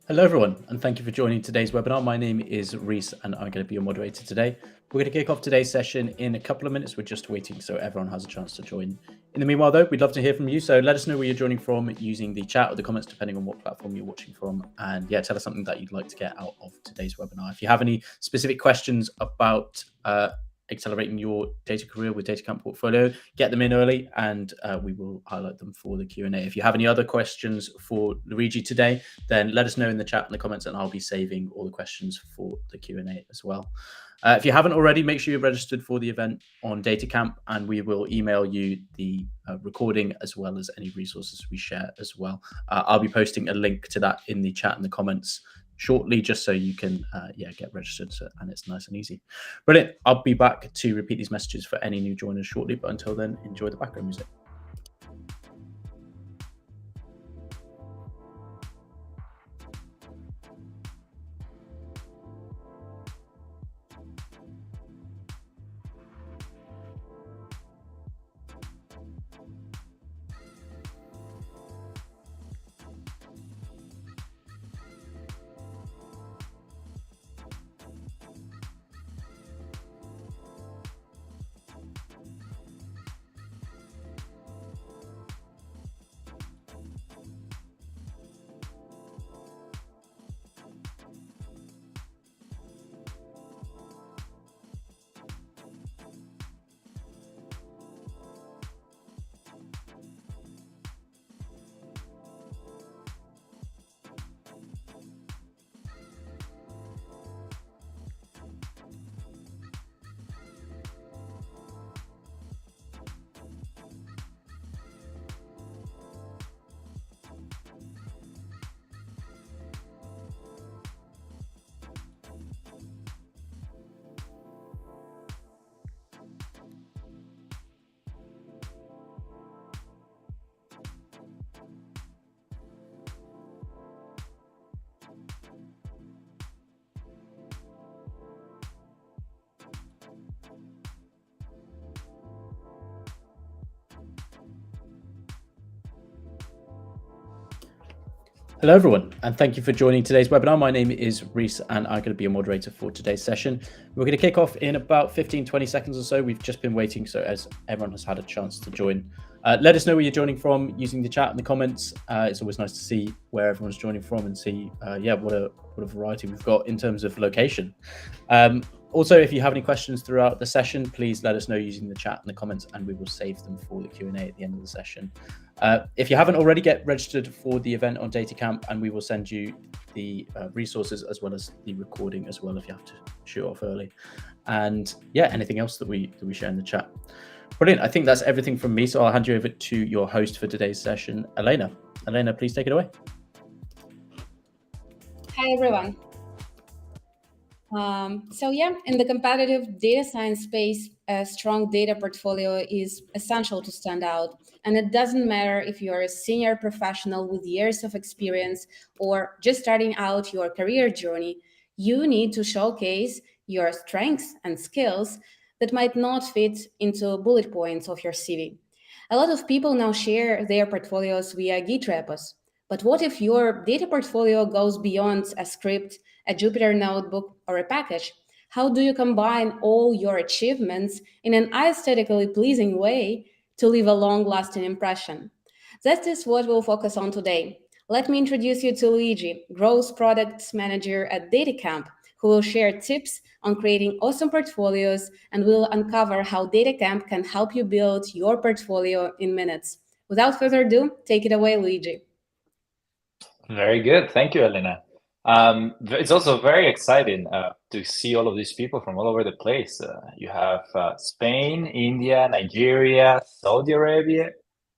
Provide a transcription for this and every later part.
Hello, everyone, and thank you for joining today's webinar. My name is Reese, and I'm going to be your moderator today. We're going to kick off today's session in a couple of minutes. We're just waiting so everyone has a chance to join. In the meanwhile, though, we'd love to hear from you. So let us know where you're joining from using the chat or the comments, depending on what platform you're watching from. And yeah, tell us something that you'd like to get out of today's webinar. If you have any specific questions about accelerating your data career with DataCamp Portfolio, get them in early and we will highlight them for the Q&A. If you have any other questions for Luigi today, then let us know in the chat and the comments, and I'll be saving all the questions for the Q&A as well. If you haven't already, make sure you're registered for the event on DataCamp, and we will email you the recording as well as any resources we share as well. I'll be posting a link to that in the chat and the comments shortly, just so you can get registered, and it's nice and easy. Brilliant. I'll be back to repeat these messages for any new joiners shortly, but until then, enjoy the background music. Hello, everyone, and thank you for joining today's webinar. My name is Reese, and I'm going to be a moderator for today's session. We're going to kick off in about 15-20 seconds or so. We've just been waiting, so as everyone has had a chance to join. Let us know where you're joining from using the chat and the comments. It's always nice to see where everyone's joining from and see, what a variety we've got in terms of location. Also, if you have any questions throughout the session, please let us know using the chat and the comments, and we will save them for the Q&A at the end of the session. If you haven't already, get registered for the event on DataCamp, and we will send you the resources as well as the recording as well if you have to shoot off early. And yeah, anything else that we share in the chat. Brilliant. I think that's everything from me. So I'll hand you over to your host for today's session, Elena. Elena, please take it away. Hi, everyone. In the competitive data science space, a strong data portfolio is essential to stand out. And it doesn't matter if you're a senior professional with years of experience or just starting out your career journey, you need to showcase your strengths and skills that might not fit into bullet points of your CV. A lot of people now share their portfolios via Git repos. But what if your data portfolio goes beyond a script, a Jupyter notebook, or a package? How do you combine all your achievements in an aesthetically pleasing way to leave a long-lasting impression? That is what we'll focus on today. Let me introduce you to Luigi, Growth Products Manager at DataCamp, who will share tips on creating awesome portfolios, and we'll uncover how DataCamp can help you build your portfolio in minutes. Without further ado, take it away, Luigi. Very good. Thank you, Elena. It's also very exciting to see all of these people from all over the place. You have Spain, India, Nigeria, Saudi Arabia,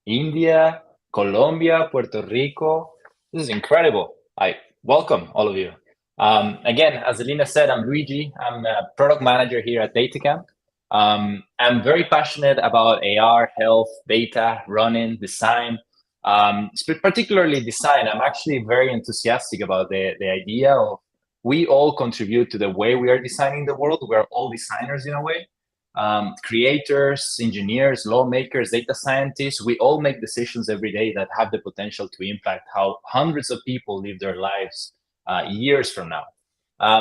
India, Colombia, Puerto Rico. This is incredible. I welcome all of you. Again, as Elena said, I'm Luigi. I'm a product manager here at DataCamp. I'm very passionate about AR, health, data, running, design. Particularly design. I'm actually very enthusiastic about the idea of we all contribute to the way we are designing the world. We're all designers in a way. Creators, engineers, lawmakers, data scientists, we all make decisions every day that have the potential to impact how hundreds of people live their lives years from now.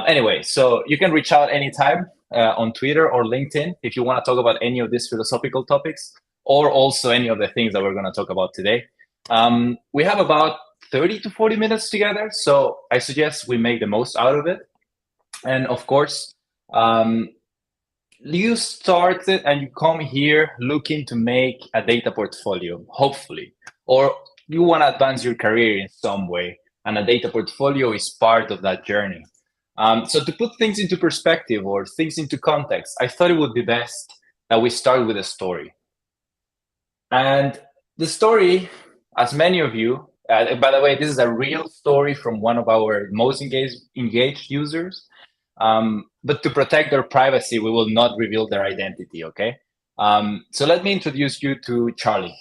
Anyway, so you can reach out anytime on Twitter or LinkedIn if you want to talk about any of these philosophical topics, or also any of the things that we're going to talk about today. We have about 30 to 40 minutes together, so I suggest we make the most out of it. And of course, you started and you come here looking to make a data portfolio, hopefully, or you want to advance your career in some way, and a data portfolio is part of that journey. So to put things into perspective or things into context, I thought it would be best that we start with a story. And the story, as many of you, by the way, this is a real story from one of our most engaged users. But to protect their privacy, we will not reveal their identity, okay? So let me introduce you to Charlie.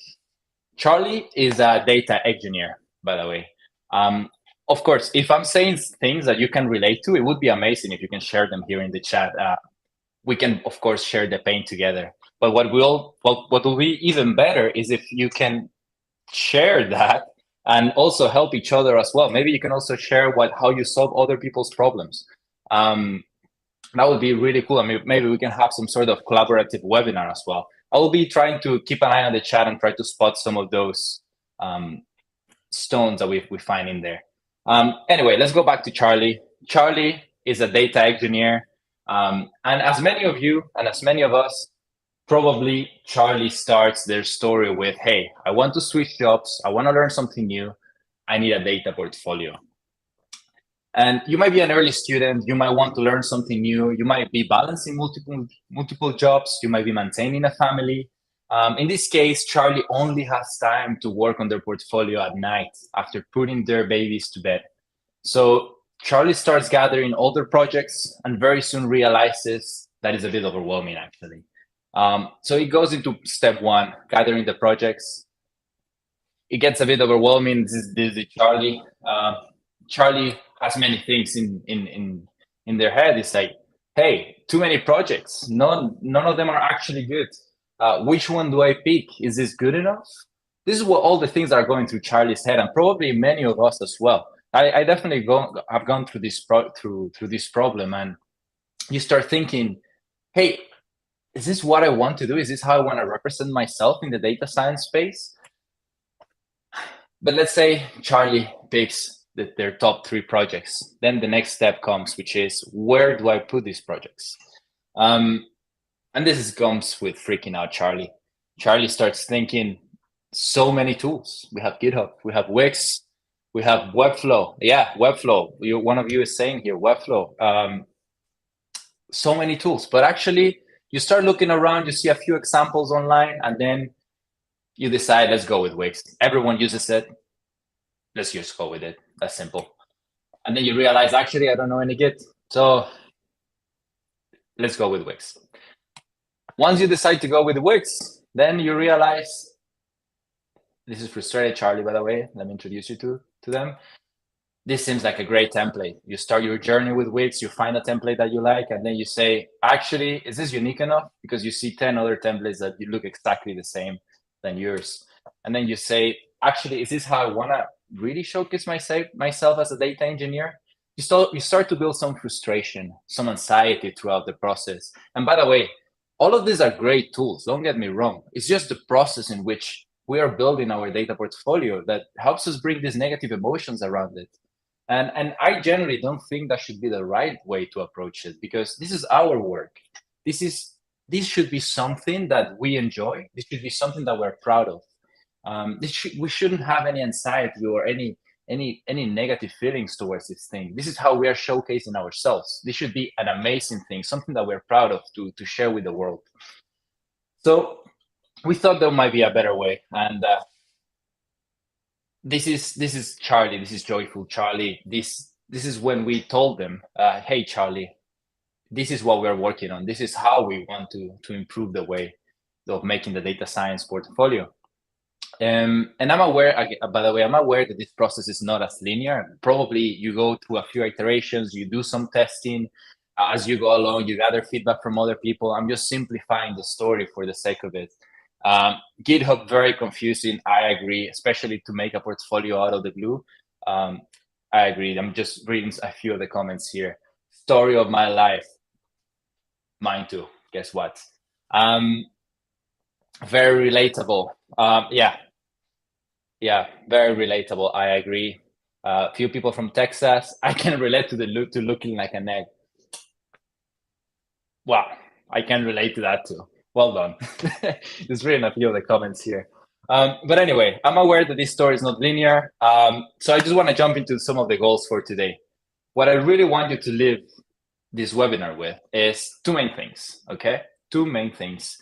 Charlie is a data engineer, by the way. Of course, if I'm saying things that you can relate to, it would be amazing if you can share them here in the chat. We can, of course, share the pain together. But what will be even better is if you can share that and also help each other as well. Maybe you can also share how you solve other people's problems. That would be really cool. I mean, maybe we can have some sort of collaborative webinar as well. I will be trying to keep an eye on the chat and try to spot some of those stones that we find in there. Anyway, let's go back to Charlie. Charlie is a data engineer. And as many of you and as many of us, probably Charlie starts their story with, hey, I want to switch jobs. I want to learn something new. I need a data portfolio. And you might be an early student. You might want to learn something new. You might be balancing multiple jobs. You might be maintaining a family. In this case, Charlie only has time to work on their portfolio at night after putting their babies to bed. So Charlie starts gathering all their projects and very soon realizes that is a bit overwhelming, actually. So he goes into step one, gathering the projects. It gets a bit overwhelming. This is Charlie. Charlie has many things in their head. It's like, hey, too many projects. None of them are actually good. Which one do I pick? Is this good enough? This is what all the things are going through Charlie's head, and probably many of us as well. I definitely have gone through this through this problem, and you start thinking, hey, is this what I want to do? Is this how I want to represent myself in the data science space? But let's say Charlie picks their top 3 projects. Then the next step comes, which is, where do I put these projects? And this comes with freaking out Charlie. Charlie starts thinking, so many tools. We have GitHub, we have Wix, we have Webflow. Yeah, Webflow. One of you is saying here, Webflow. So many tools. But actually, you start looking around, you see a few examples online, and then you decide, let's go with Wix. Everyone uses it. Let's just go with it. That's simple. And then you realize, actually, I don't know any Git. So let's go with Wix. Once you decide to go with Wix, then you realize, this is Frustrated Charlie, by the way. Let me introduce you to them. This seems like a great template. You start your journey with Wix, you find a template that you like, and then you say, actually, is this unique enough? Because you see 10 other templates that look exactly the same than yours. And then you say, actually, is this how I want to really showcase myself as a data engineer? You start to build some frustration, some anxiety throughout the process. And by the way, all of these are great tools. Don't get me wrong. It's just the process in which we are building our data portfolio that helps us bring these negative emotions around it. And I generally don't think that should be the right way to approach it, because this is our work. This should be something that we enjoy. This should be something that we're proud of. We shouldn't have any anxiety or any negative feelings towards this thing. This is how we are showcasing ourselves. This should be an amazing thing, something that we're proud of to share with the world. So we thought there might be a better way, and this is Charlie. This is joyful Charlie. This is when we told them, hey Charlie, this is what we're working on. This is how we want to improve the way of making the data science portfolio. And I'm aware, by the way, I'm aware that this process is not as linear. Probably you go through a few iterations, you do some testing as you go along, you gather feedback from other people. I'm just simplifying the story for the sake of it. GitHub, very confusing. I agree, especially to make a portfolio out of the blue. I agree. I'm just reading a few of the comments here. Story of my life. Mine too. Guess what? Very relatable. Yeah, very relatable. I agree. Few people from Texas. I can relate to looking like an egg. Wow, I can relate to that too. Well done. Just reading a few of the comments here. But anyway, I'm aware that this story is not linear. So I just want to jump into some of the goals for today. What I really want you to leave this webinar with is two main things, okay? Two main things.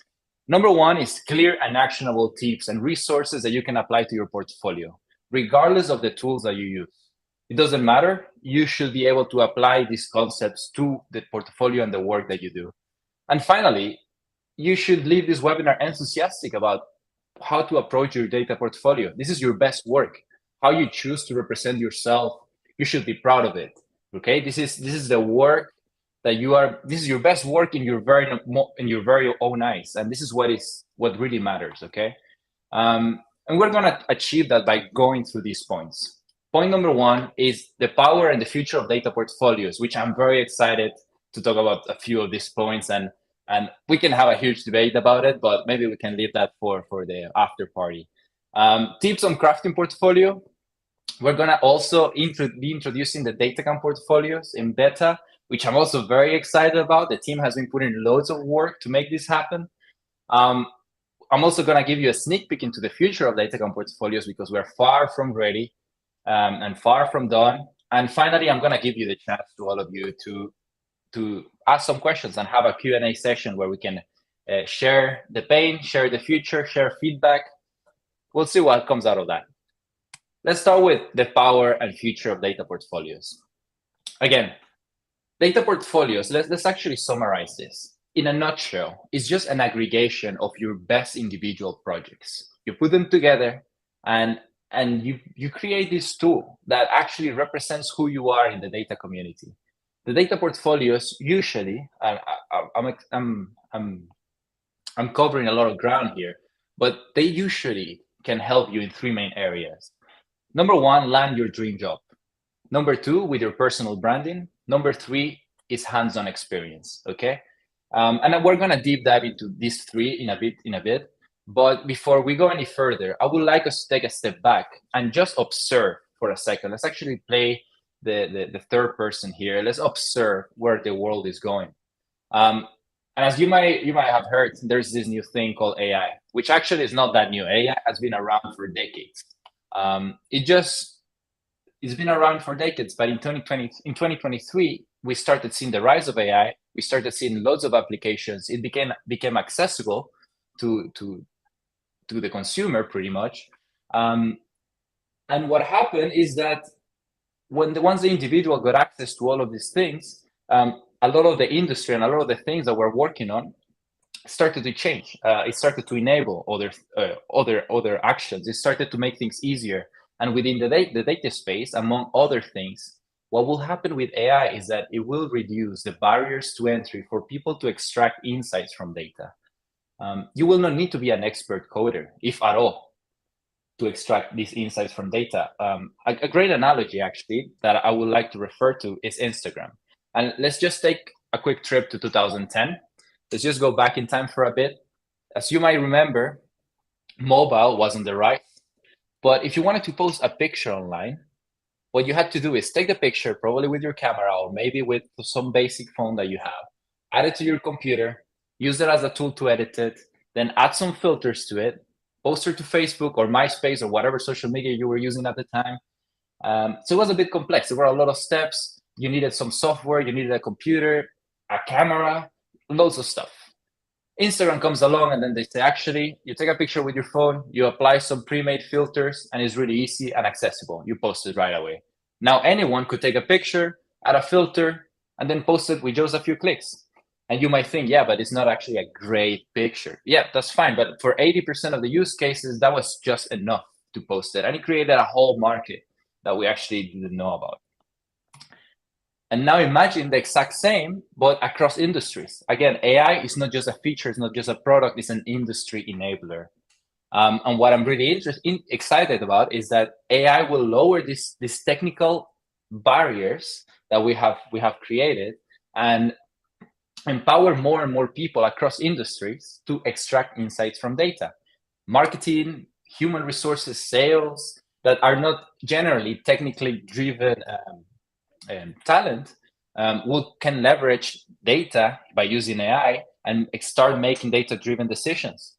Number one is clear and actionable tips and resources that you can apply to your portfolio, regardless of the tools that you use. It doesn't matter. You should be able to apply these concepts to the portfolio and the work that you do. And finally, you should leave this webinar enthusiastic about how to approach your data portfolio. This is your best work. How you choose to represent yourself, you should be proud of it. Okay, this is the work that you are. This is your best work in your very own eyes, and this is what really matters. Okay, and we're gonna achieve that by going through these points. Point number one is the power and the future of data portfolios, which I'm very excited to talk about a few of these points, and we can have a huge debate about it, but maybe we can leave that for the after party. Tips on crafting portfolio. We're gonna also be introducing the DataCamp portfolios in beta, which I'm also very excited about. The team has been putting loads of work to make this happen. I'm also gonna give you a sneak peek into the future of DataCamp portfolios because we're far from ready and far from done. And finally, I'm gonna give you the chance to all of you to ask some questions and have a Q&A session where we can share the pain, share the future, share feedback. We'll see what comes out of that. Let's start with the power and future of data portfolios. Again, data portfolios, let's actually summarize this. In a nutshell, it's just an aggregation of your best individual projects. You put them together and you create this tool that actually represents who you are in the data community. The data portfolios usually, I'm covering a lot of ground here, but they usually can help you in three main areas. Number one, land your dream job. Number two, with your personal branding. Number three is hands-on experience, okay? And we're gonna deep dive into these three in a bit. But before we go any further, I would like us to take a step back and just observe for a second. Let's actually play the third person here. Let's observe where the world is going. And as you might have heard, there's this new thing called AI, which actually is not that new. AI has been around for decades. It's been around for decades, but in 2023, we started seeing the rise of AI. We started seeing loads of applications. It became accessible to the consumer pretty much. And what happened is that once the individual got access to all of these things, a lot of the industry and a lot of the things that we're working on started to change. It started to enable other actions. It started to make things easier. And within the data space, among other things, what will happen with AI is that it will reduce the barriers to entry for people to extract insights from data. You will not need to be an expert coder, if at all, to extract these insights from data. A great analogy, actually, that I would like to refer to is Instagram. And let's just take a quick trip to 2010. Let's just go back in time for a bit. As you might remember, mobile was on the rise. But if you wanted to post a picture online, what you had to do is take the picture, probably with your camera or maybe with some basic phone that you have, add it to your computer, use it as a tool to edit it, then add some filters to it, post it to Facebook or MySpace or whatever social media you were using at the time. So it was a bit complex. There were a lot of steps. You needed some software, you needed a computer, a camera, loads of stuff. Instagram comes along and then they say, actually, you take a picture with your phone, you apply some pre-made filters, and it's really easy and accessible. You post it right away. Now anyone could take a picture, add a filter, and then post it with just a few clicks. And you might think, yeah, but it's not actually a great picture. Yeah, that's fine. But for 80% of the use cases, that was just enough to post it. And it created a whole market that we actually didn't know about. And now imagine the exact same, but across industries. Again, AI is not just a feature, it's not just a product, it's an industry enabler. And what I'm really excited about is that AI will lower this technical barriers that we have created and empower more and more people across industries to extract insights from data. Marketing, human resources, sales that are not generally technically driven talent can leverage data by using AI and start making data-driven decisions,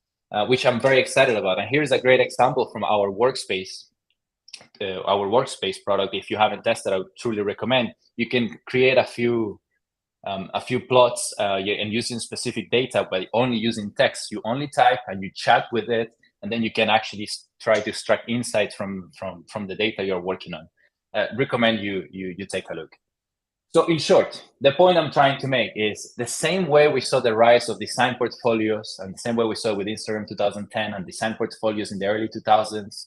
which I'm very excited about. And here's a great example from our workspace product. If you haven't tested, I would truly recommend. You can create a few plots and using specific data, but only using text. You only type and you chat with it, and then you can actually try to extract insights from the data you're working on. Recommend you take a look. So in short, the point I'm trying to make is the same way we saw the rise of design portfolios and the same way we saw with Instagram 2010 and design portfolios in the early 2000s,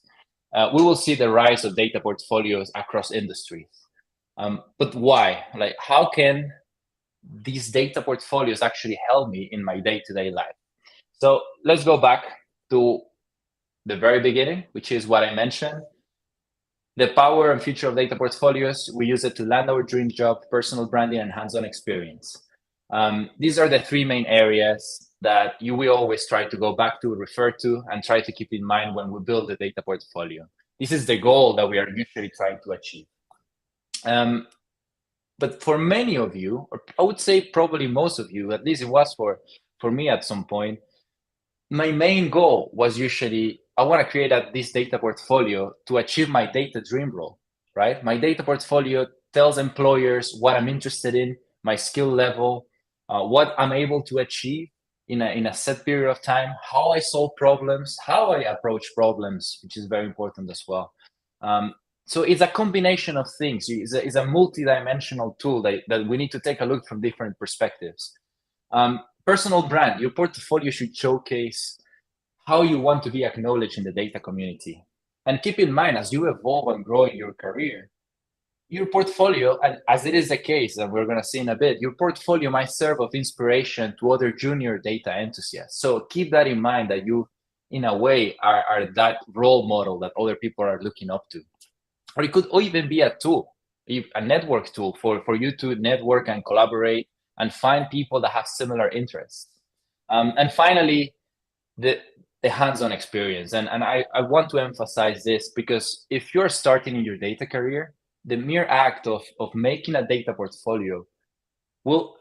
we will see the rise of data portfolios across industries. But why? Like, how can these data portfolios actually help me in my day-to-day life? So let's go back to the very beginning, which is what I mentioned. The power and future of data portfolios, we use it to land our dream job, personal branding, and hands-on experience. These are the three main areas that you will always try to go back to, refer to, and try to keep in mind when we build the data portfolio. This is the goal that we are usually trying to achieve. But for many of you, or I would say probably most of you, at least it was for me at some point, my main goal was usually, I want to create this data portfolio to achieve my data dream role, right? My data portfolio tells employers what I'm interested in, my skill level, what I'm able to achieve in a set period of time, how I solve problems, how I approach problems, which is very important as well. So it's a combination of things. It's a multi-dimensional tool that we need to take a look from different perspectives. Personal brand, your portfolio should showcase how you want to be acknowledged in the data community. And keep in mind, as you evolve and grow in your career, your portfolio, and as it is the case, and we're going to see in a bit, your portfolio might serve of inspiration to other junior data enthusiasts. So keep that in mind, that you, in a way, are that role model that other people are looking up to. Or it could even be a tool, a network tool for you to network and collaborate and find people that have similar interests. And finally, the hands-on experience. And I want to emphasize this because if you're starting in your data career, the mere act of making a data portfolio will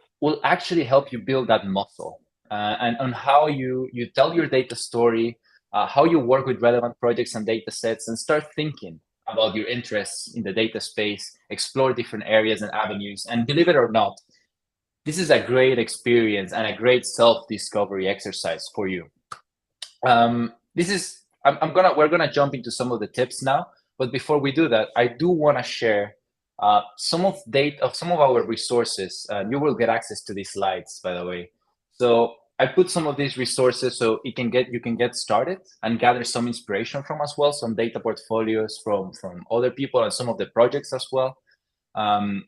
actually help you build that muscle and on how you tell your data story, how you work with relevant projects and data sets, and start thinking about your interests in the data space, explore different areas and avenues. And believe it or not, this is a great experience and a great self-discovery exercise for you. We're gonna jump into some of the tips now, but before we do that, I do want to share some of our resources. You will get access to these slides, by the way. So I put some of these resources so you can get started and gather some inspiration from as well, some data portfolios from other people and some of the projects as well. And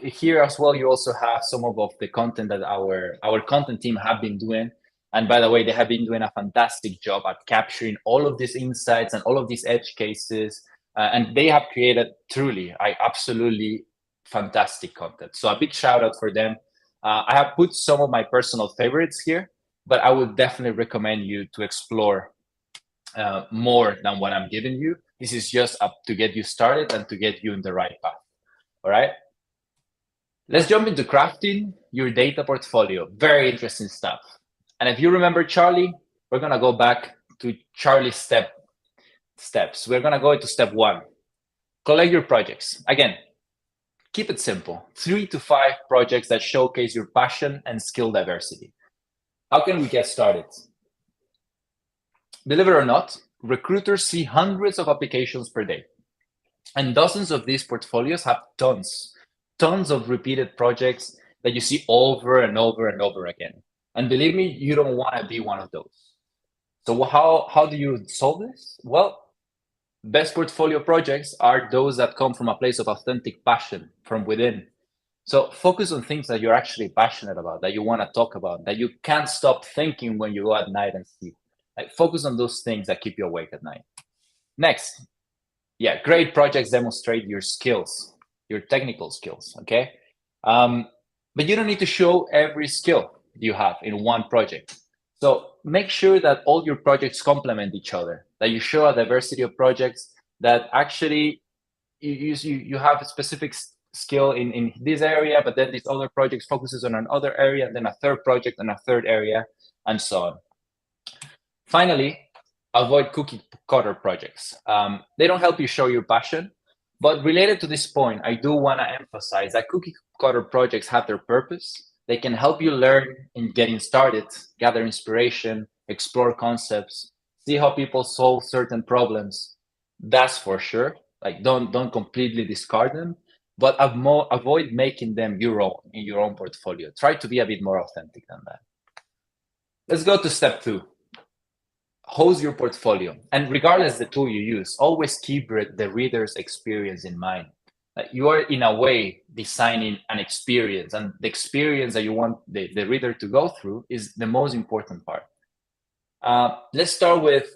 here as well, you also have some of the content that our content team have been doing. And by the way, they have been doing a fantastic job at capturing all of these insights and all of these edge cases. And they have created truly, absolutely fantastic content. So a big shout out for them. I have put some of my personal favorites here, but I would definitely recommend you to explore more than what I'm giving you. This is just up to get you started and to get you in the right path. All right. Let's jump into crafting your data portfolio. Very interesting stuff. And if you remember Charlie, we're going to go back to Charlie's steps. We're going to go into step 1. Collect your projects. Again, keep it simple. 3 to 5 projects that showcase your passion and skill diversity. How can we get started? Believe it or not, recruiters see hundreds of applications per day. And dozens of these portfolios have tons of repeated projects that you see over and over and over again. And believe me, you don't want to be one of those. So how do you solve this? Well, best portfolio projects are those that come from a place of authentic passion from within. So focus on things that you're actually passionate about, that you want to talk about, that you can't stop thinking when you go at night and sleep. Like, focus on those things that keep you awake at night. Next, yeah, great projects demonstrate your skills, your technical skills, okay? But you don't need to show every skill you have in one project. So make sure that all your projects complement each other, that you show a diversity of projects, that actually you have a specific skill in this area, but then this other project focuses on another area, and then a third project and a third area, and so on. Finally, avoid cookie cutter projects. They don't help you show your passion, but related to this point, I do want to emphasize that cookie cutter projects have their purpose. They can help you learn in getting started, gather inspiration, explore concepts, see how people solve certain problems. That's for sure. Like don't completely discard them, but avoid making them your own in your own portfolio. Try to be a bit more authentic than that. Let's go to step 2. Host your portfolio. And regardless the tool you use, always keep the reader's experience in mind. You are in a way designing an experience, and the experience that you want the reader to go through is the most important part. Let's start with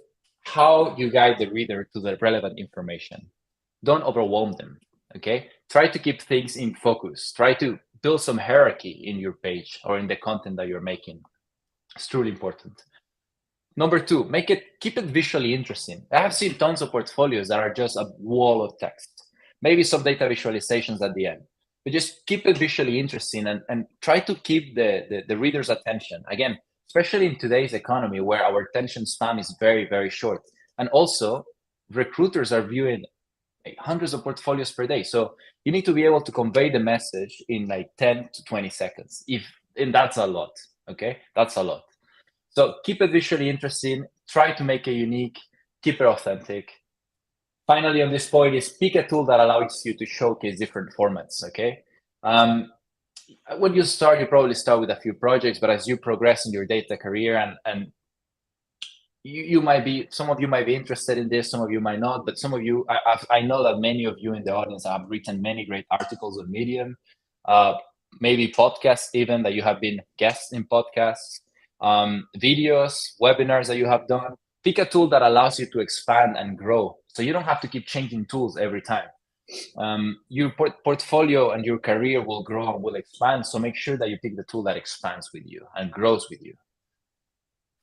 how you guide the reader to the relevant information. Don't overwhelm them, okay? Try to keep things in focus. Try to build some hierarchy in your page or in the content that you're making. It's truly important. Number 2, keep it visually interesting. I have seen tons of portfolios that are just a wall of text, maybe some data visualizations at the end, but just keep it visually interesting and try to keep the reader's attention. Again, especially in today's economy where our attention span is very, very short. And also recruiters are viewing hundreds of portfolios per day. So you need to be able to convey the message in like 10 to 20 seconds. And that's a lot, okay? That's a lot. So keep it visually interesting, try to make it unique, keep it authentic. Finally, on this point is pick a tool that allows you to showcase different formats, okay? When you start, you probably start with a few projects, but as you progress in your data career and some of you might be interested in this, some of you might not, but some of you, I know that many of you in the audience have written many great articles on Medium, maybe podcasts even, that you have been guests in podcasts, videos, webinars that you have done. Pick a tool that allows you to expand and grow, so you don't have to keep changing tools every time. Your portfolio and your career will grow and will expand, so make sure that you pick the tool that expands with you and grows with you.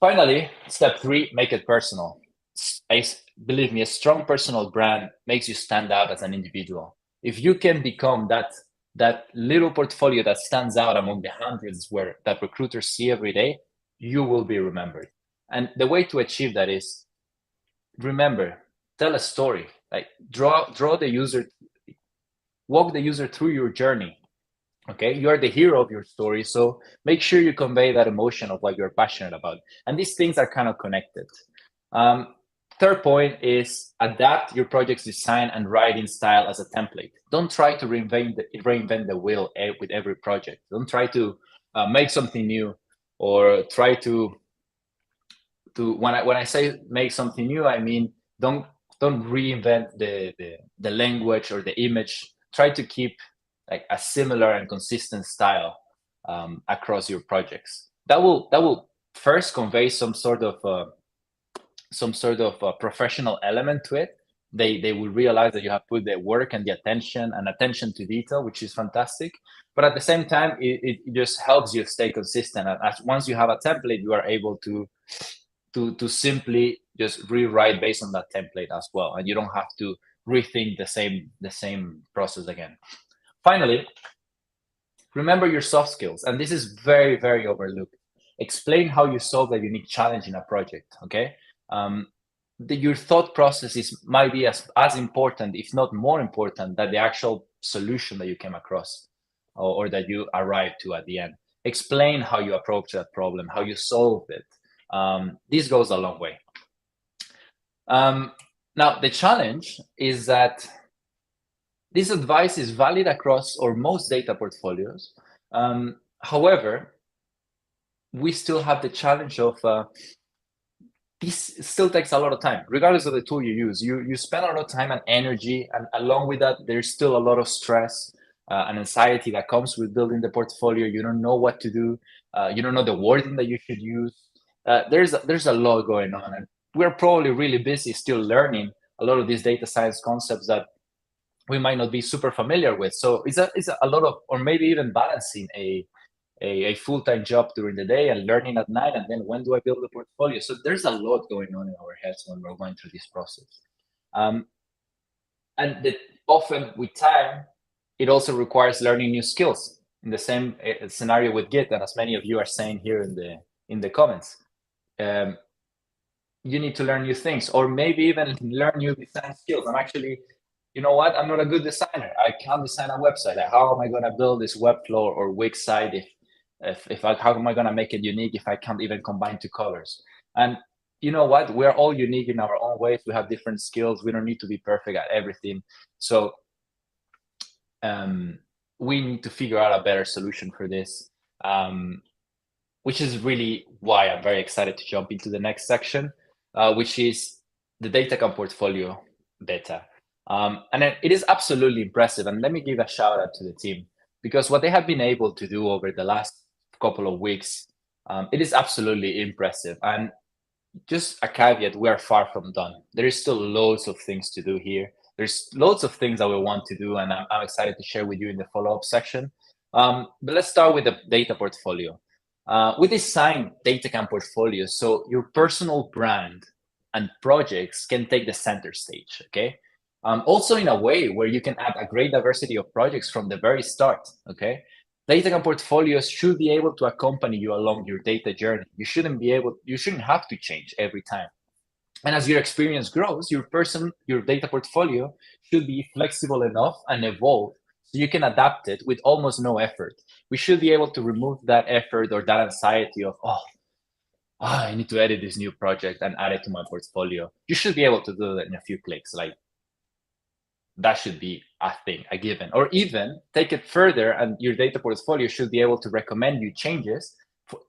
Finally, step 3, make it personal. Believe me, a strong personal brand makes you stand out as an individual. If you can become that little portfolio that stands out among the hundreds that recruiters see every day, you will be remembered. And the way to achieve that is, remember, tell a story. Like draw the user, walk the user through your journey. Okay, you are the hero of your story, so make sure you convey that emotion of what you're passionate about. And these things are kind of connected. Third point is adapt your project's design and writing style as a template. Don't try to reinvent the wheel with every project. Don't try to make something new, or try to when I say make something new, I mean don't reinvent the language or the image. Try to keep like a similar and consistent style across your projects. That will first convey some sort of professional element to it. They will realize that you have put the work and the attention to detail, which is fantastic. But at the same time, it just helps you stay consistent. And once you have a template, you are able to simply just rewrite based on that template as well, and you don't have to rethink the same process again. Finally, remember your soft skills, and this is very, very overlooked. Explain how you solve a unique challenge in a project, okay? Your thought process might be as important, if not more important, than the actual solution that you came across or that you arrived to at the end. Explain how you approach that problem, how you solved it. This goes a long way. Now, the challenge is that this advice is valid across most data portfolios. However, we still have the challenge of this still takes a lot of time, regardless of the tool you use. You spend a lot of time and energy, and along with that, there's still a lot of stress and anxiety that comes with building the portfolio. You don't know what to do. You don't know the wording that you should use. There's a lot going on, and we're probably really busy still learning a lot of these data science concepts that we might not be super familiar with. So it's a lot of, or maybe even balancing a full-time job during the day and learning at night, and then when do I build a portfolio? So there's a lot going on in our heads when we're going through this process. And that often with time, it also requires learning new skills. In the same scenario with Git, and as many of you are saying here in the comments, you need to learn new things, or maybe even learn new design skills. I'm actually, you know what? I'm not a good designer. I can't design a website. Like, how am I going to build this Webflow or Wix site how am I going to make it unique if I can't even combine two colors? And you know what? We're all unique in our own ways. We have different skills. We don't need to be perfect at everything. So we need to figure out a better solution for this, which is really why I'm very excited to jump into the next section, which is the DataCamp Portfolio beta. And it is absolutely impressive. And let me give a shout out to the team, because what they have been able to do over the last couple of weeks, it is absolutely impressive. And just a caveat, we are far from done. There is still loads of things to do here. There's loads of things that we want to do, and I'm excited to share with you in the follow-up section. But let's start with the data portfolio. We designed DataCamp Portfolio so your personal brand and projects can take the center stage, okay? Also in a way where you can add a great diversity of projects from the very start, okay? DataCamp Portfolios should be able to accompany you along your data journey. You shouldn't have to change every time. And as your experience grows, your data portfolio should be flexible enough and evolve so you can adapt it with almost no effort. We should be able to remove that effort or that anxiety of, I need to edit this new project and add it to my portfolio. You should be able to do that in a few clicks. Like, that should be a thing, a given. Or even take it further, and your data portfolio should be able to recommend you changes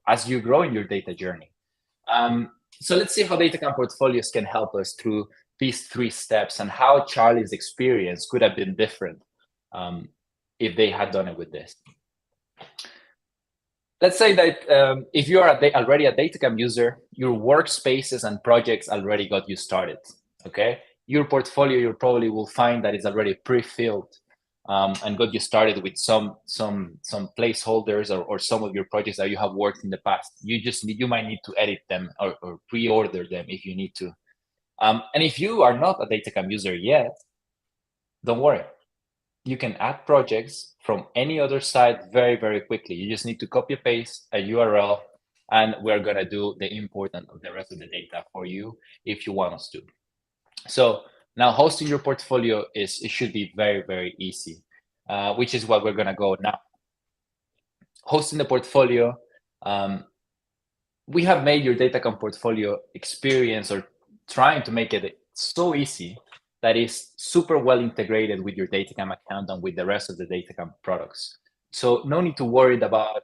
as you grow in your data journey. So let's see how DataCamp Portfolios can help us through these 3 steps, and how Charlie's experience could have been different if they had done it with this. Let's say that if you are already a DataCamp user, your workspaces and projects already got you started, okay? Your portfolio, you probably will find that it's already pre-filled and got you started with some placeholders or some of your projects that you have worked in the past. You might need to edit them or pre-order them if you need to. And if you are not a DataCamp user yet, don't worry. You can add projects from any other site very, very quickly. You just need to copy paste a URL, and we're going to do the import and the rest of the data for you if you want us to. So now hosting your portfolio it should be very, very easy, which is what we're going to go now. Hosting the portfolio, we have made your DataCamp Portfolio experience, or trying to make it so easy that is super well integrated with your DataCamp account and with the rest of the DataCamp products. So no need to worry about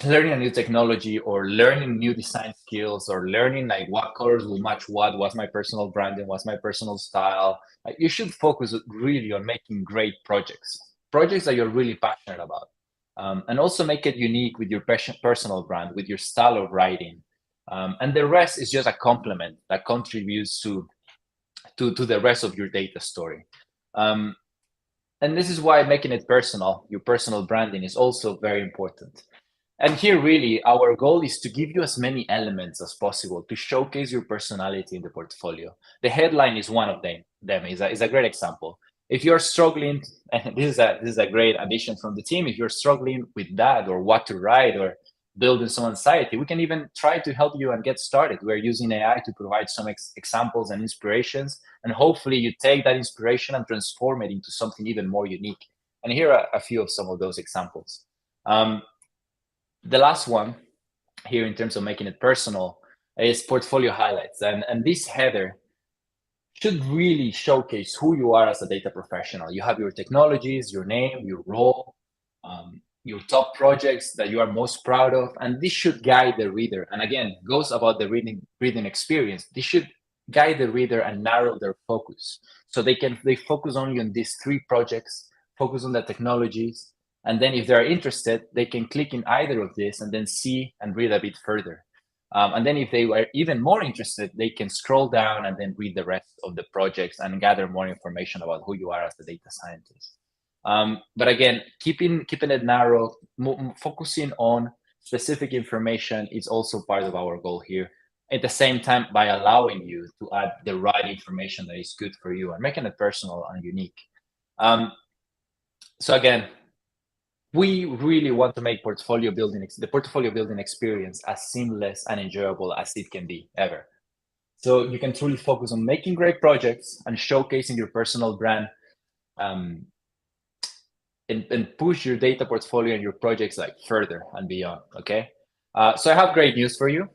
learning a new technology or learning new design skills or learning like what colors will match what's my personal branding, what's my personal style. You should focus really on making great projects that you're really passionate about, and also make it unique with your personal brand, with your style of writing, and the rest is just a complement that contributes to the rest of your data story. And this is why making it personal, your personal branding, is also very important. And here, really, our goal is to give you as many elements as possible to showcase your personality in the portfolio. The headline is one of them. Is a great example. If you're struggling, and this is a great addition from the team, if you're struggling with that or what to write or building some anxiety, we can even try to help you and get started. We're using AI to provide some examples and inspirations, and hopefully you take that inspiration and transform it into something even more unique. And here are a few of some of those examples. The last one here in terms of making it personal is portfolio highlights. And this header should really showcase who you are as a data professional. You have your technologies, your name, your role, your top projects that you are most proud of, and this should guide the reader. And again, goes about the reading experience. This should guide the reader and narrow their focus, so they focus only on these 3 projects, focus on the technologies, and then if they're interested, they can click in either of these and then see and read a bit further. And then if they were even more interested, they can scroll down and then read the rest of the projects and gather more information about who you are as a data scientist. But again, keeping it narrow, focusing on specific information is also part of our goal here. At the same time, by allowing you to add the right information that is good for you and making it personal and unique. So again, we really want to make the portfolio building experience as seamless and enjoyable as it can be ever. So you can truly focus on making great projects and showcasing your personal brand, and push your data portfolio and your projects like further and beyond. Okay. So I have great news for you.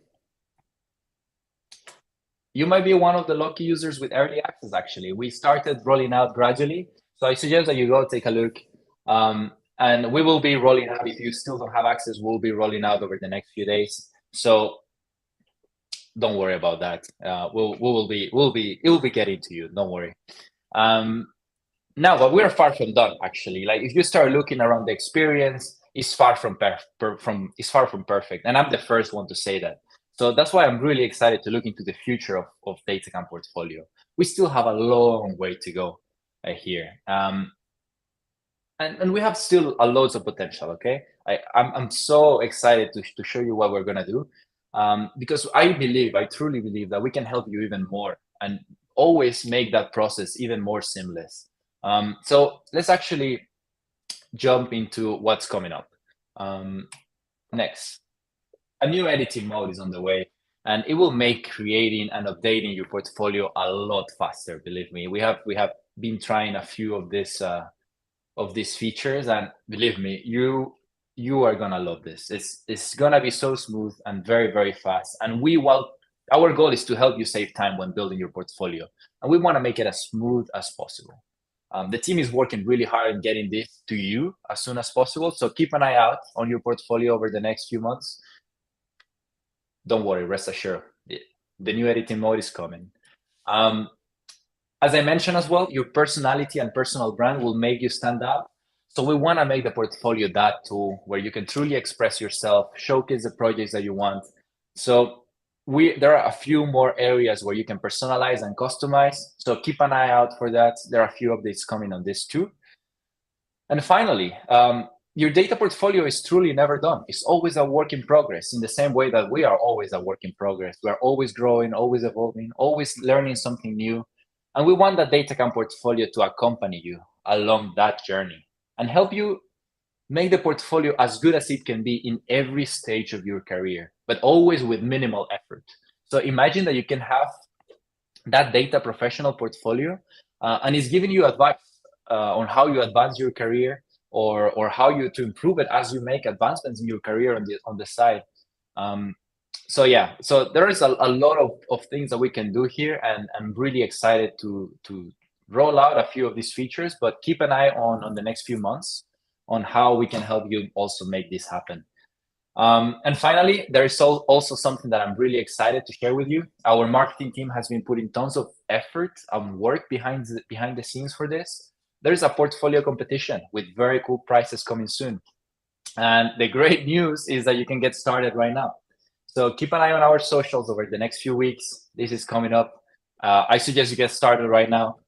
You might be one of the lucky users with early access. Actually, we started rolling out gradually. So I suggest that you go take a look. And we will be rolling out. If you still don't have access, we'll be rolling out over the next few days. So don't worry about that. It will be getting to you. Don't worry. Now, but we're far from done. Actually, like if you start looking around the experience, it's far from perfect. And I'm the first one to say that. So that's why I'm really excited to look into the future of DataCamp Portfolio. We still have a long way to go here. And we have still a loads of potential. Okay, I'm so excited to show you what we're gonna do, because I truly believe that we can help you even more and always make that process even more seamless. So let's actually jump into what's coming up. Next, a new editing mode is on the way, and it will make creating and updating your portfolio a lot faster. Believe me, we have been trying a few of these features, and believe me, you are gonna love this. It's gonna be so smooth and very, very fast. And our goal is to help you save time when building your portfolio, and we want to make it as smooth as possible. The team is working really hard in getting this to you as soon as possible. So keep an eye out on your portfolio over the next few months. Don't worry, rest assured, the new editing mode is coming. As I mentioned as well, your personality and personal brand will make you stand out. So we want to make the portfolio that tool where you can truly express yourself, showcase the projects that you want. So there are a few more areas where you can personalize and customize. So keep an eye out for that. There are a few updates coming on this too. And finally, your data portfolio is truly never done. It's always a work in progress, in the same way that we are always a work in progress. We're always growing, always evolving, always learning something new. And we want the DataCamp portfolio to accompany you along that journey and help you make the portfolio as good as it can be in every stage of your career, but always with minimal effort. So imagine that you can have that data professional portfolio, and it's giving you advice on how you advance your career, or how to improve it as you make advancements in your career on the side. So there is a lot of things that we can do here, and I'm really excited to roll out a few of these features, but keep an eye on the next few months on how we can help you also make this happen. And finally, there is also something that I'm really excited to share with you. Our marketing team has been putting tons of effort and work behind the scenes for this. There is a portfolio competition with very cool prizes coming soon. And the great news is that you can get started right now. So keep an eye on our socials over the next few weeks. This is coming up. I suggest you get started right now.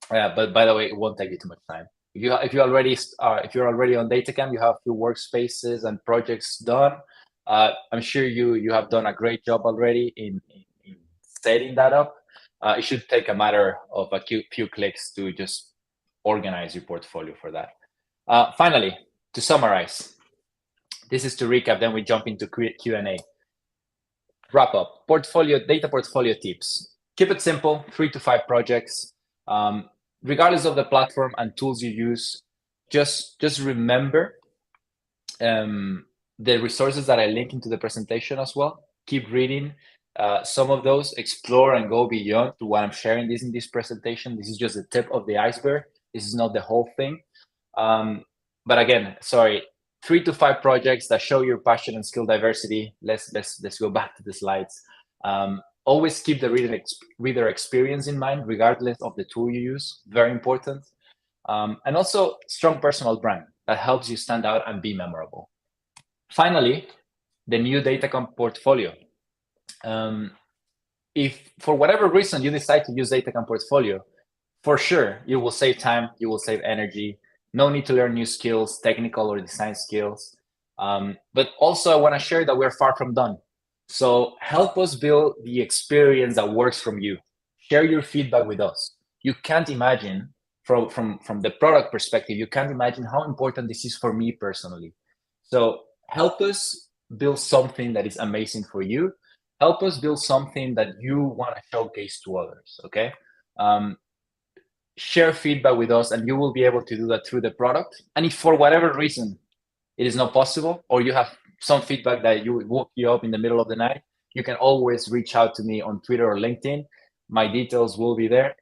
But by the way, it won't take you too much time. If you're already on DataCamp, you have a few workspaces and projects done. I'm sure you have done a great job already in setting that up. It should take a matter of a few clicks to just organize your portfolio for that. Finally, to summarize, this is to recap, then we jump into Q&A. Wrap up, data portfolio tips. Keep it simple, 3 to 5 projects. Regardless of the platform and tools you use, just remember the resources that I link into the presentation as well. Keep reading some of those, explore and go beyond to what I'm sharing in this presentation. This is just the tip of the iceberg. This is not the whole thing. But again, 3 to 5 projects that show your passion and skill diversity. Let's go back to the slides. Always keep the reader experience in mind, regardless of the tool you use. Very important. And also strong personal brand that helps you stand out and be memorable. Finally, the new DataCamp portfolio. If for whatever reason you decide to use DataCamp Portfolio, for sure you will save time, you will save energy. No need to learn new skills, technical or design skills. But also, I want to share that we're far from done. So help us build the experience that works from you. Share your feedback with us. You can't imagine from the product perspective, you can't imagine how important this is for me personally. So help us build something that is amazing for you. Help us build something that you want to showcase to others. Okay. Share feedback with us, and you will be able to do that through the product. And if for whatever reason it is not possible, or you have some feedback that you woke you up in the middle of the night, you can always reach out to me on Twitter or LinkedIn. My details will be there.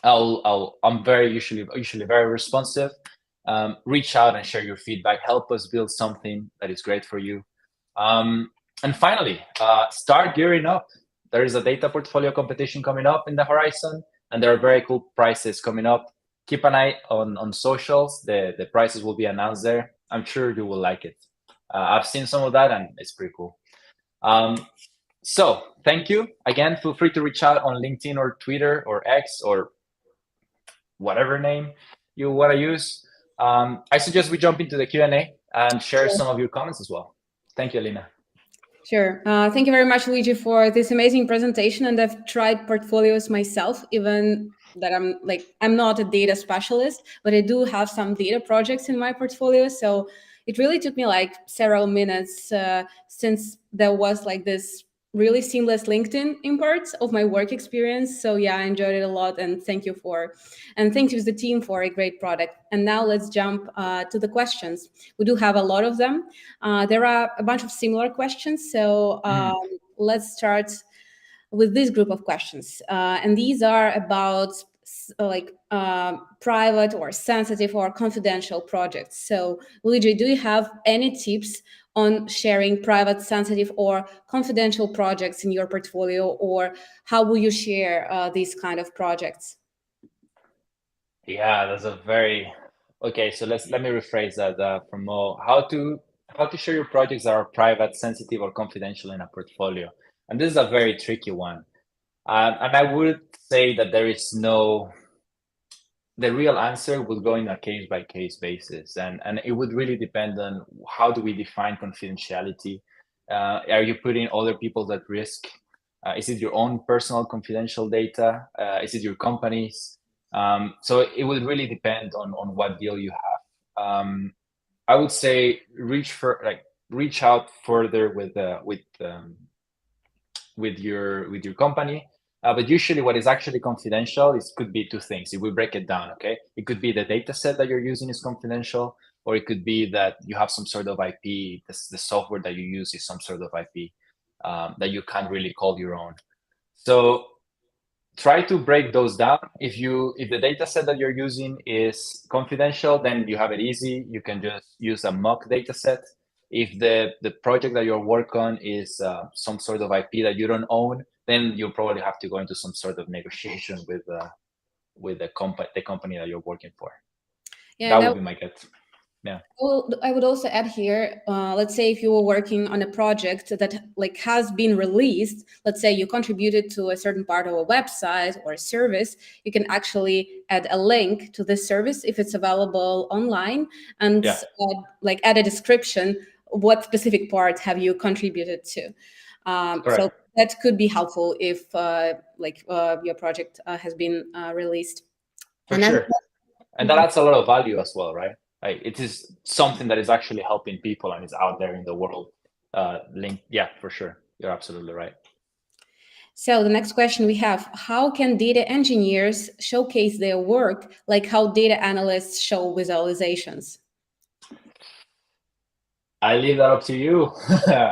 I'm usually very responsive. Reach out and share your feedback. Help us build something that is great for you. And finally, start gearing up. There is a data portfolio competition coming up in the horizon, and there are very cool prizes coming up. Keep an eye on socials. The prizes will be announced there. I'm sure you will like it. I've seen some of that, and it's pretty cool. So thank you again. Feel free to reach out on LinkedIn or Twitter or X or whatever name you want to use. I suggest we jump into the Q&A and share some of your comments as well. Thank you, Alina. Sure. Thank you very much, Luigi, for this amazing presentation. And I've tried portfolios myself, even that I'm not a data specialist, but I do have some data projects in my portfolio. So it really took me like several minutes since there was like this really seamless LinkedIn imports of my work experience. So yeah, I enjoyed it a lot, and thank you to the team for a great product. And now let's jump to the questions. We do have a lot of them. There are a bunch of similar questions. So let's start with this group of questions. And these are about private or sensitive or confidential projects. So Luigi, do you have any tips on sharing private, sensitive, or confidential projects in your portfolio, or how will you share these kind of projects? Yeah, that's a very okay. So let me rephrase that from how to share your projects that are private, sensitive, or confidential in a portfolio. And this is a very tricky one. And I would say that the real answer will go in a case by case basis, and it would really depend on how do we define confidentiality. Are you putting other people at risk? Is it your own personal confidential data? Is it your company's? So it would really depend on what deal you have. I would say reach out further with your company. But usually what is actually confidential could be two things. If we break it down, okay? It could be the data set that you're using is confidential, or it could be that you have some sort of IP, the software that you use is some sort of IP that you can't really call your own. So try to break those down. If the data set that you're using is confidential, then you have it easy. You can just use a mock data set. If the project that you're working on is some sort of IP that you don't own, then you'll probably have to go into some sort of negotiation with the company that you're working for. Yeah, that would be my guess. Yeah. Well, I would also add here, let's say if you were working on a project that has been released, let's say you contributed to a certain part of a website or a service, you can actually add a link to this service if it's available online, and add a description, what specific part have you contributed to. So that could be helpful if your project has been released. For sure. And that adds a lot of value as well, right? It is something that is actually helping people and is out there in the world. Yeah, for sure. You're absolutely right. So the next question we have, how can data engineers showcase their work like how data analysts show visualizations? I leave that up to you.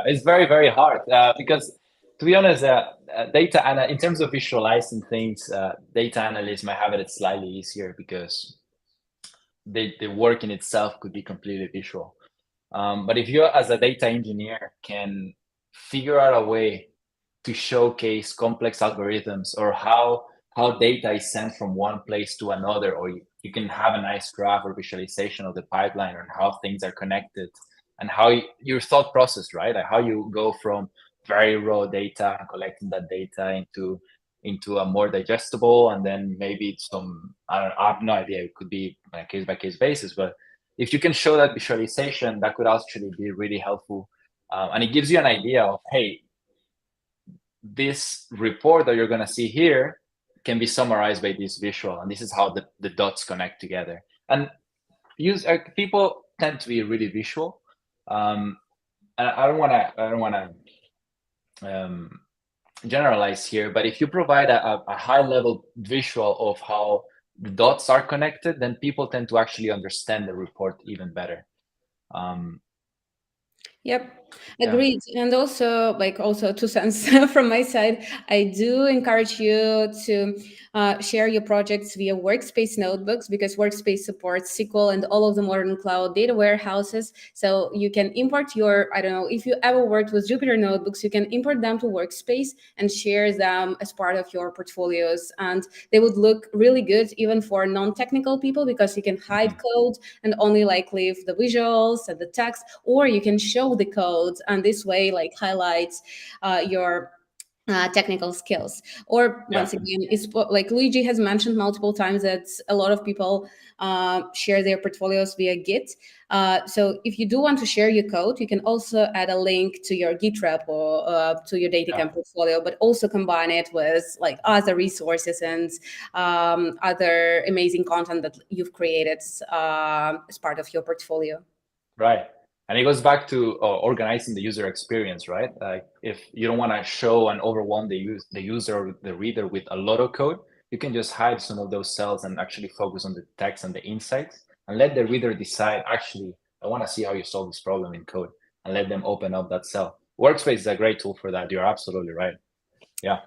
It's very, very hard because, to be honest, in terms of visualizing things, data analysts might have it slightly easier because the work in itself could be completely visual. But if you, as a data engineer, can figure out a way to showcase complex algorithms or how data is sent from one place to another, or you can have a nice graph or visualization of the pipeline and how things are connected and how your thought process, right? Like how you go from very raw data and collecting that data into a more digestible, and then maybe some, I have no idea, it could be on a case by case basis, but if you can show that visualization, that could actually be really helpful. And it gives you an idea of, hey, this report that you're going to see here can be summarized by this visual, and this is how the dots connect together. And people tend to be really visual. And I don't want to generalize here, but if you provide a high level visual of how the dots are connected, then people tend to actually understand the report even better. Yep, agreed. And also, like, also 2 cents from my side, I do encourage you to share your projects via Workspace notebooks, because Workspace supports SQL and all of the modern cloud data warehouses. So you can import your, I don't know, if you ever worked with Jupyter notebooks, you can import them to Workspace and share them as part of your portfolios. And they would look really good even for non-technical people, because you can hide code and only like leave the visuals and the text, or you can show the code, and this way like highlights your technical skills. Or once again, it's like Luigi has mentioned multiple times that a lot of people share their portfolios via Git. So if you do want to share your code, you can also add a link to your GitHub or to your DataCamp portfolio, but also combine it with like other resources and other amazing content that you've created as part of your portfolio. Right. And it goes back to organizing the user experience, right? Like if you don't want to show and overwhelm the user or the reader with a lot of code, you can just hide some of those cells and actually focus on the text and the insights, and let the reader decide, actually, I want to see how you solve this problem in code, and let them open up that cell. Workspace is a great tool for that. You're absolutely right. Yeah.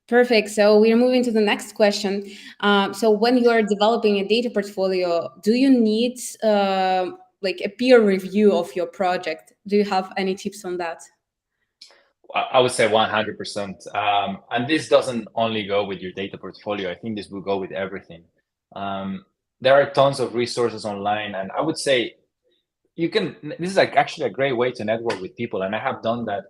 Perfect. So we're moving to the next question. So when you are developing a data portfolio, do you need like a peer review of your project? Do you have any tips on that? I would say 100%. And this doesn't only go with your data portfolio. I think this will go with everything. There are tons of resources online, and I would say this is like actually a great way to network with people. And I have done that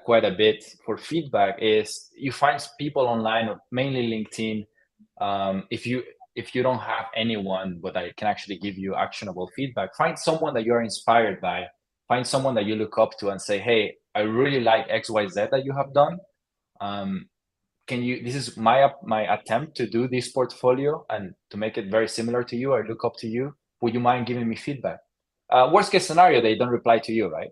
quite a bit for feedback. Is you find people online, or mainly LinkedIn. If you don't have anyone, but I can actually give you actionable feedback, find someone that you're inspired by, find someone that you look up to and say, hey, I really like XYZ that you have done. This is my attempt to do this portfolio and to make it very similar to you. I look up to you. Would you mind giving me feedback? Worst case scenario, they don't reply to you, right?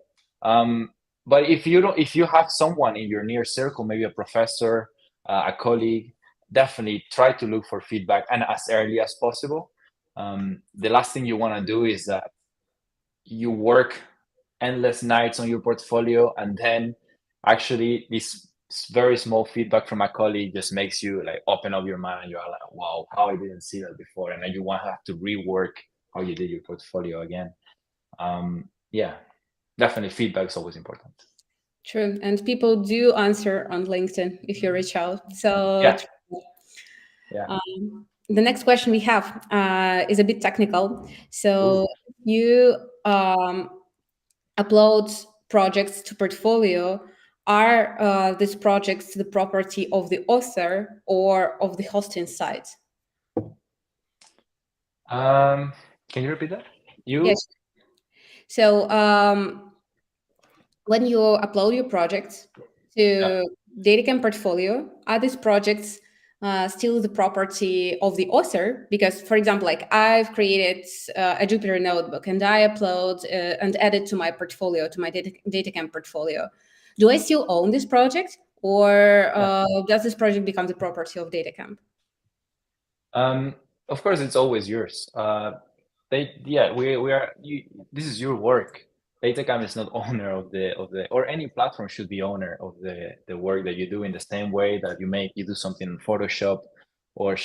But if you have someone in your near circle, maybe a professor, a colleague, definitely try to look for feedback, and as early as possible. The last thing you want to do is that you work endless nights on your portfolio, and then actually this very small feedback from a colleague just makes you like open up your mind, and you're like, wow, how I didn't see that before, and then you want to have to rework how you did your portfolio again. Yeah, definitely feedback is always important. True. And people do answer on LinkedIn if you reach out. So yeah. The next question we have is a bit technical. So you upload projects to portfolio. Are these projects the property of the author or of the hosting site? Can you repeat that? Yes. So when you upload your projects to DataCamp Portfolio, are these projects still the property of the author? Because, for example, like I've created a Jupyter notebook and I upload and add it to my portfolio, to my DataCamp portfolio. Do I still own this project, or does this project become the property of DataCamp? Of course, it's always yours. This is your work. DataCamp is not owner of the or any platform should be owner of the work that you do, in the same way that you do something in Photoshop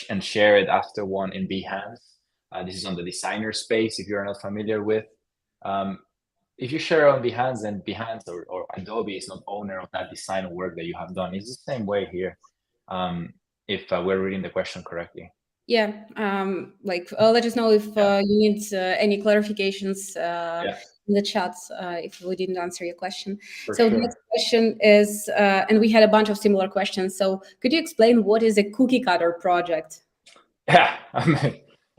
and share it after one in Behance. This is on the designer space, if you're not familiar with. If you share on Behance, then Behance or Adobe is not owner of that design work that you have done. It's the same way here, if we're reading the question correctly. Yeah, let us know if you need any clarifications in the chat if we didn't answer your question. For So the sure. next question is, and we had a bunch of similar questions. So could you explain what is a cookie cutter project? Yeah,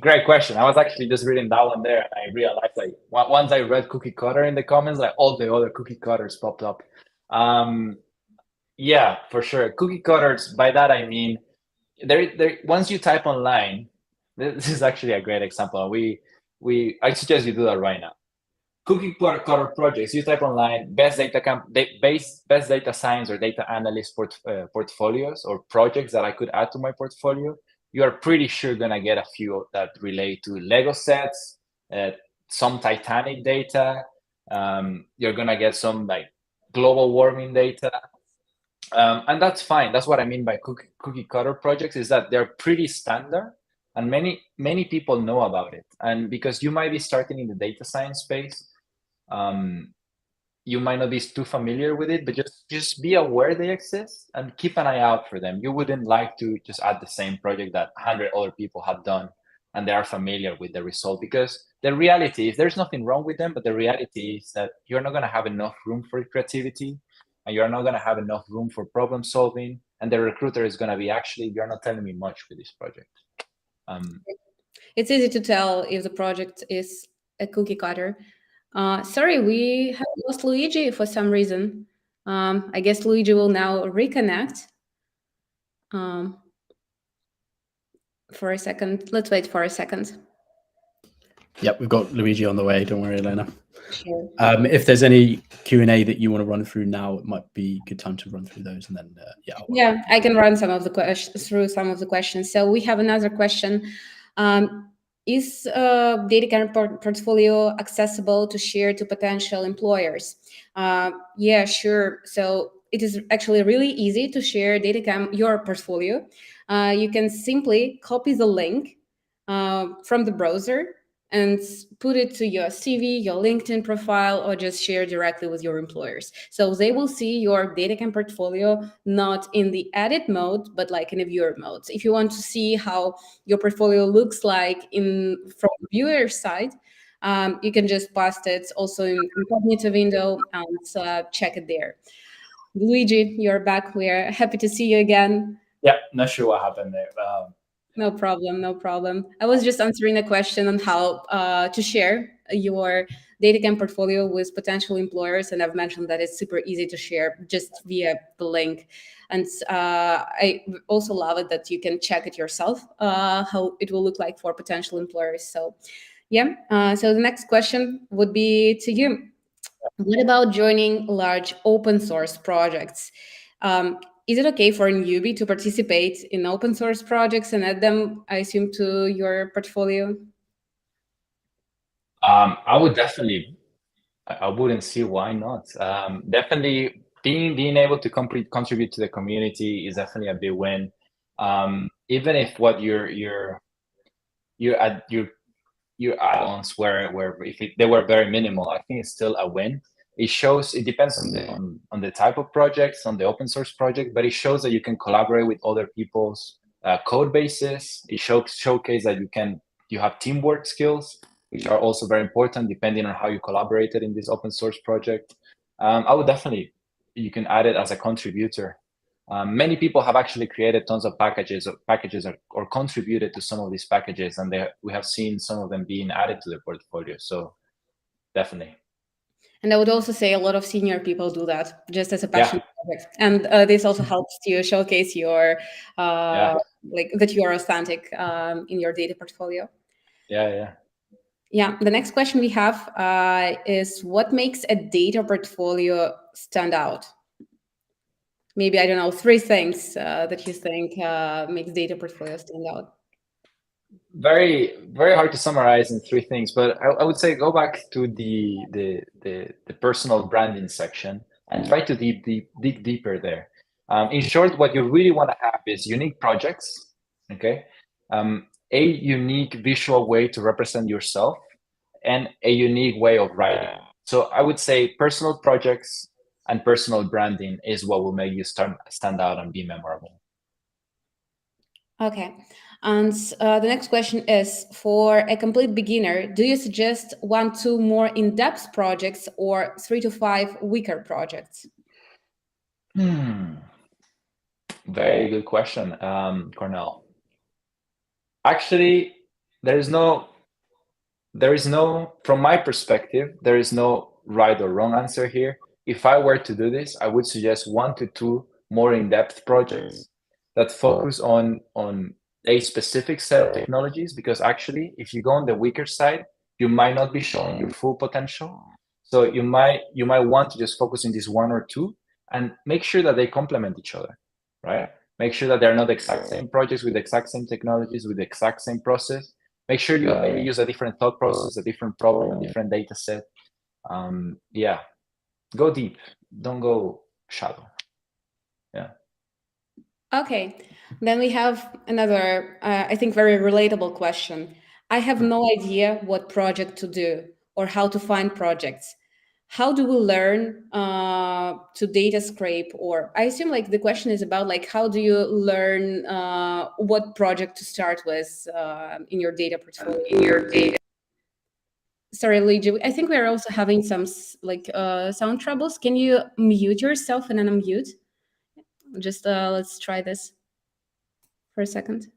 great question. I was actually just reading that one there, and I realized like once I read cookie cutter in the comments, like all the other cookie cutters popped up. Yeah, for sure. Cookie cutters. By that I mean, there. Once you type online, this is actually a great example. I suggest you do that right now. Cookie cutter projects. You type online best best data science or data analyst portfolios or projects that I could add to my portfolio. You are pretty sure gonna get a few that relate to Lego sets, some Titanic data. You're gonna get some like global warming data. And that's fine. That's what I mean by cookie cutter projects, is that they're pretty standard and many people know about it. And because you might be starting in the data science space, you might not be too familiar with it, but just be aware they exist and keep an eye out for them. You wouldn't like to just add the same project that 100 other people have done and they are familiar with the result, because the reality is there's nothing wrong with them, but the reality is that you're not going to have enough room for creativity, and you're not going to have enough room for problem solving, and the recruiter is going to be, actually, you're not telling me much with this project. It's easy to tell if the project is a cookie cutter. Sorry, we have lost Luigi for some reason. I guess Luigi will now reconnect. For a second. Let's wait for a second. Yep, we've got Luigi on the way. Don't worry, Elena. Sure. If there's any Q&A that you want to run through now, it might be a good time to run through those, and then yeah, I can run some of the questions through some of the questions. So we have another question. Is DataCamp Portfolio accessible to share to potential employers? Yeah, sure. So it is actually really easy to share DataCamp, your portfolio. You can simply copy the link from the browser and put it to your CV, your LinkedIn profile, or just share directly with your employers. So they will see your DataCamp portfolio not in the edit mode, but like in a viewer mode. So if you want to see how your portfolio looks like from the viewer side, you can just paste it also in incognito window and check it there. Luigi, you're back. We're happy to see you again. Yeah, not sure what happened there. No problem, no problem. I was just answering a question on how to share your DataCamp portfolio with potential employers, and I've mentioned that it's super easy to share just via the link. And I also love it that you can check it yourself, how it will look like for potential employers. So yeah, so the next question would be to you. What about joining large open source projects? Is it okay for a newbie to participate in open source projects and add them, I assume, to your portfolio? I would definitely. I wouldn't see why not. Definitely, being able to contribute to the community is definitely a big win. Even if what your add-ons were they were very minimal, I think it's still a win. It shows, it depends on the type of projects, on the open source project, but it shows that you can collaborate with other people's code bases. It showcase that you have teamwork skills, which are also very important depending on how you collaborated in this open source project. I would definitely, you can add it as a contributor. Many people have actually created tons of packages or contributed to some of these packages, and we have seen some of them being added to their portfolio. So definitely. And I would also say a lot of senior people do that just as a passion project. And this also helps to showcase your, like that you are authentic in your data portfolio. Yeah, the next question we have is, what makes a data portfolio stand out? Maybe, I don't know, 3 things that you think makes data portfolio stand out. Very, very hard to summarize in 3 things, but I would say go back to the personal branding section and try to dig deeper there. In short, what you really want to have is unique projects, okay? A unique visual way to represent yourself, and a unique way of writing. So I would say personal projects and personal branding is what will make you stand out and be memorable. Okay. And the next question is, for a complete beginner, do you suggest 1-2 more in-depth projects or 3-5 weaker projects? Very good question, Cornell. Actually, there is no, from my perspective, there is no right or wrong answer here. If I were to do this, I would suggest 1 to 2 more in-depth projects that focus on a specific set of technologies, because actually, if you go on the weaker side, you might not be showing your full potential. So you might want to just focus on this 1 or 2 and make sure that they complement each other, right? Make sure that they're not the exact same projects with the exact same technologies with the exact same process. Make sure you maybe use a different thought process, a different problem, a different data set. Yeah, go deep. Don't go shallow. Yeah. Okay, then we have another, I think, very relatable question. I have no idea what project to do or how to find projects. How do we learn to data scrape? Or I assume like the question is about like how do you learn what project to start with in your data portfolio? Sorry, Luigi, I think we're also having some sound troubles. Can you mute yourself and then unmute? Just let's try this for a second.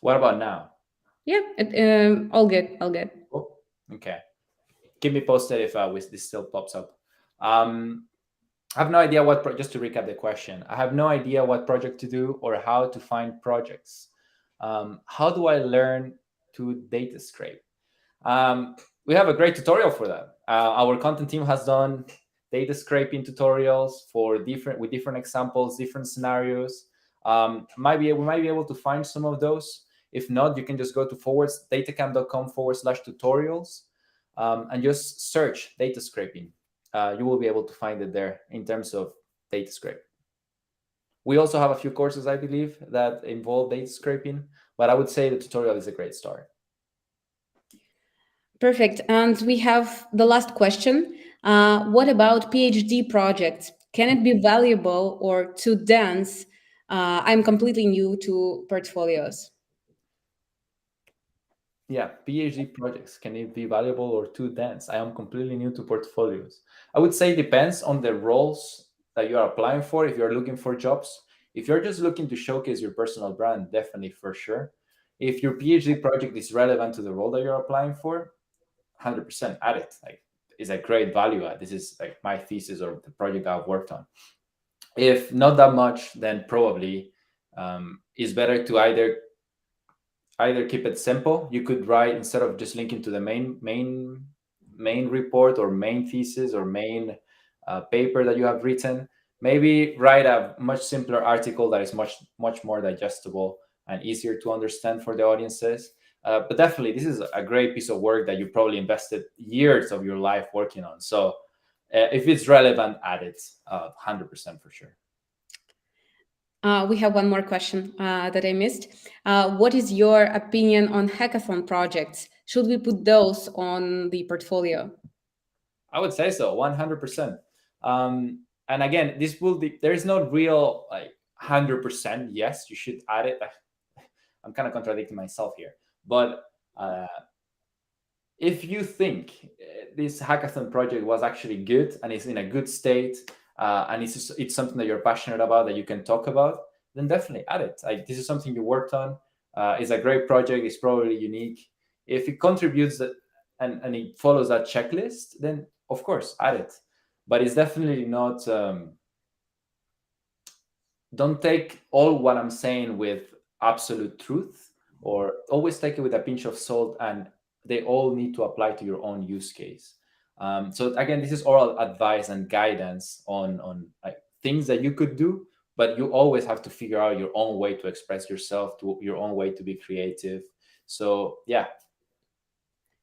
What about now? Yeah, all good, all good. Oh, okay. Keep me posted if this still pops up. I have no idea just to recap the question, I have no idea what project to do or how to find projects. How do I learn to data scrape? We have a great tutorial for that. Our content team has done data scraping tutorials with different examples, different scenarios. We might be able to find some of those. If not, you can just go to datacamp.com/tutorials and just search data scraping. You will be able to find it there in terms of data scrape. We also have a few courses, I believe, that involve data scraping, but I would say the tutorial is a great start. Perfect. And we have the last question. What about PhD projects? Can it be valuable or too dense? I'm completely new to portfolios. Yeah, PhD projects, can it be valuable or too dense? I am completely new to portfolios. I would say it depends on the roles that you are applying for. If you're looking for jobs, if you're just looking to showcase your personal brand, definitely for sure. If your PhD project is relevant to the role that you're applying for, 100% add it. Like, it's a great value add. This is like my thesis or the project I've worked on. If not that much, then probably it's better to either keep it simple. You could write, instead of just linking to the main report or main thesis or main paper that you have written, maybe write a much simpler article that is much more digestible and easier to understand for the audiences. But definitely, this is a great piece of work that you probably invested years of your life working on. So if it's relevant, add it 100% for sure. We have one more question that I missed. What is your opinion on hackathon projects? Should we put those on the portfolio? I would say so, 100%. And again, there is no real like 100% yes, you should add it. I'm kind of contradicting myself here, but if you think this hackathon project was actually good and it's in a good state, and it's something that you're passionate about, that you can talk about, then definitely add it. Like, this is something you worked on. It's a great project. It's probably unique. If it contributes that and it follows that checklist, then of course add it. But it's definitely not. Don't take all what I'm saying with absolute truth, or always take it with a pinch of salt, and they all need to apply to your own use case. So again, this is oral advice and guidance on like, things that you could do, but you always have to figure out your own way to express yourself, to your own way to be creative. So yeah.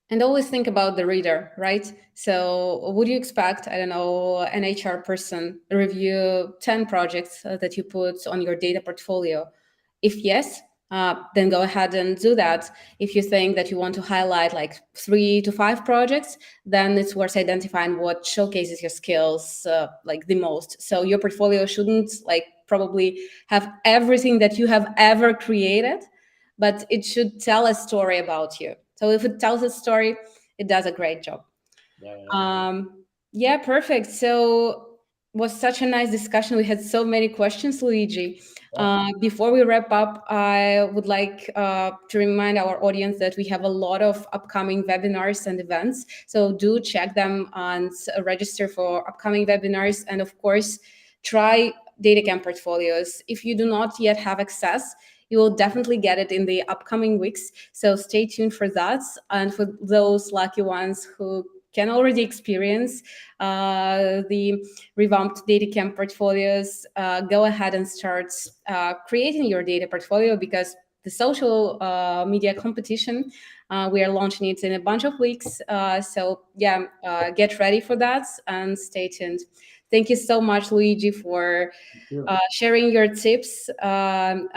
And always think about the reader, right? So would you expect, I don't know, an HR person review 10 projects that you put on your data portfolio? If yes, then go ahead and do that. If you think that you want to highlight like 3 to 5 projects, then it's worth identifying what showcases your skills like the most. So your portfolio shouldn't like probably have everything that you have ever created, but it should tell a story about you. So if it tells a story, it does a great job. Yeah, perfect. So was such a nice discussion. We had so many questions, Luigi. Before we wrap up, I would like to remind our audience that we have a lot of upcoming webinars and events. So do check them and register for upcoming webinars. And of course, try DataCamp portfolios. If you do not yet have access, you will definitely get it in the upcoming weeks. So stay tuned for that. And for those lucky ones who can already experience the revamped DataCamp portfolios, go ahead and start creating your data portfolio, because the social media competition, we are launching it in a bunch of weeks. So yeah, get ready for that and stay tuned. Thank you so much, Luigi, for sharing your tips and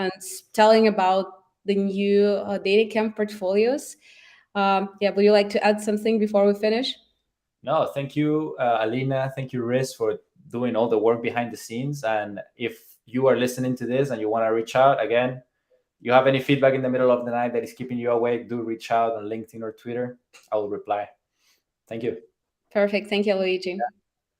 telling about the new DataCamp portfolios. Yeah, would you like to add something before we finish? No, thank you, Alina. Thank you, Riz, for doing all the work behind the scenes. And if you are listening to this and you want to reach out, again, you have any feedback in the middle of the night that is keeping you awake, do reach out on LinkedIn or Twitter. I will reply. Thank you. Perfect. Thank you, Luigi.